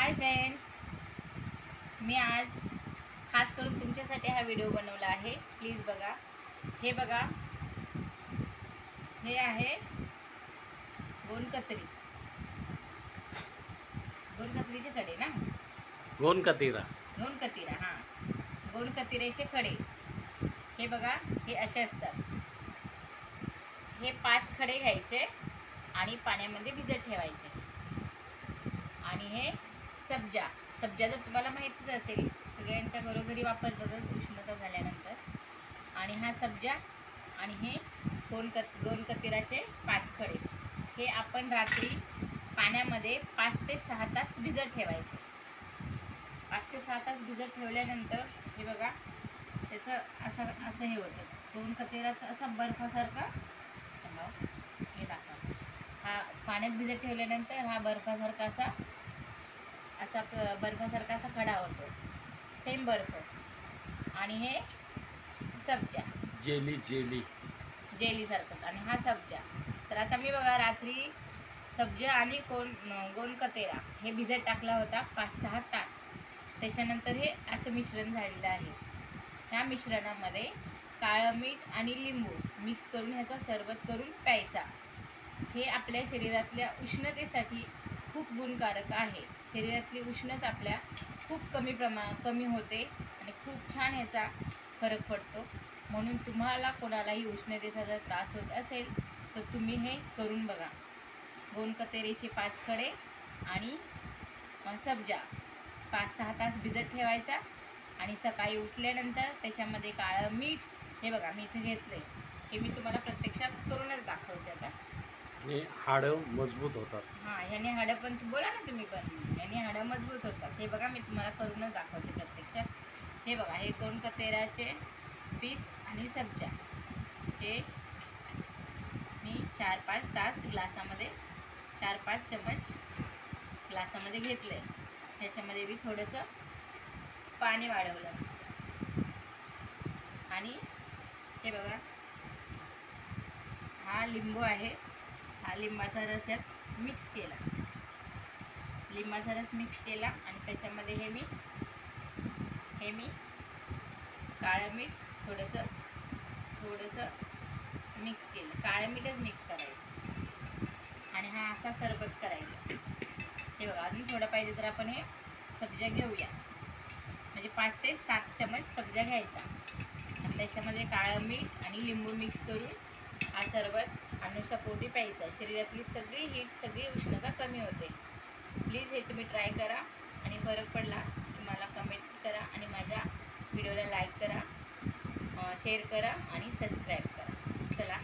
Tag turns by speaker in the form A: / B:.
A: Hi friends, मी आज खास करून तुमच्यासाठी हा व्हिडिओ बनवला आहे. प्लीज बघा. हे बघा, हे आहे गोंडकतरी. गोंडकतरीचे खडे ना,
B: गोंडकतिरा.
A: गोंडकतिरा. हां, गोंडकतिऱ्याचे खडे. हे बघा, हे असे असतात. हे 5 खडे घ्यायचे आणि पाण्यामध्ये भिजत ठेवायचे. आणि हे सब्जा तर तुम्हाला माहितीच असेल, सगळ्यांच्या घरोघरी वापरतातच उष्णता झाल्यानंतर. आणि हा सब्जा आणि हे गोंडकतिराचे 5 खडे, हे आपण रात्री पाण्यामध्ये 5 ते 6 तास भिजत ठेवायचे. 5 ते 6 तास भिजत ठेवल्यानंतर हे बघा, त्याचं असं हे होतं. गोंडकतिराचं असा बर्फासारखा हे दाखवा. हा पाण्यात भिजत ठेवल्यानंतर हा बर्फासारखा असा खडा होतो. सेम बर्फ. आणि हे सब्जा जेली सारखं. आणि हा सब्जा. तर आता मी बघा, रात्री सब्जा आणि गोंडकतिरा हे भिजत टाकला होता 5-6 तास. त्याच्यानंतर हे असं मिश्रण झालेलं आहे. ह्या मिश्रणामध्ये काळं मीठ आणि लिंबू मिक्स करून ह्याचा सरबत करून प्यायचा. हे आपल्या शरीरातल्या उष्णतेसाठी खूप गुणकारक आहे. शरीरातली उष्णता आपल्या खूप कमी होते आणि खूप छान ह्याचा फरक पडतो. म्हणून तुम्हाला कोणालाही उष्णतेचा जर त्रास होत असेल तर तुम्ही हे करून बघा. गोंडकतिरीचे 5 खडे आणि सब्जा 5-6 तास भिजत ठेवायचा. आणि सकाळी उठल्यानंतर त्याच्यामध्ये काळं मीठ, हे बघा मी इथे घेतलंय, हे मी तुम्हाला प्रत्यक्षात करूनच दाखवते आता.
B: हाडं मजबूत होतात.
A: हां, ह्याने हाडं पण, बोला ना तुम्ही पण, ह्याने हाडं मजबूत होतात. हे बघा, मी तुम्हाला करूनच दाखवते प्रत्यक्षात. हे बघा, हे गोंडकतिराचे पीस आणि सब्जा हे मी 4-5 तास ग्लासामध्ये, 4-5 चमच ग्लासामध्ये घेतले. ह्याच्यामध्ये मी थोडंसं पाणी वाढवलं. आणि हे बघा, हा लिंबू आहे. हा लिंबाचा रस यात मिक्स केला. लिंबाचा रस मिक्स केला आणि त्याच्यामध्ये हे मी काळं मीठ थोडंसं मिक्स केलं. काळं मीठच मिक्स करायचं आणि हा असा सरबत करायचा. हे बघा, अजून थोडं पाहिजे तर आपण हे सब्जा घेऊया. म्हणजे 5 ते 7 चमच सब्जा घ्यायचा आणि त्याच्यामध्ये काळं मीठ आणि लिंबू मिक्स करून हा सरबत अनुषापोटी प्यायचा. शरीरातली सगळी हीट, सगळी उष्णता कमी होते. प्लीज हे तुम्ही ट्राय करा आणि फरक पडला की मला कमेंट करा आणि माझ्या व्हिडिओला लाईक करा, शेअर करा आणि सबस्क्राईब करा. चला.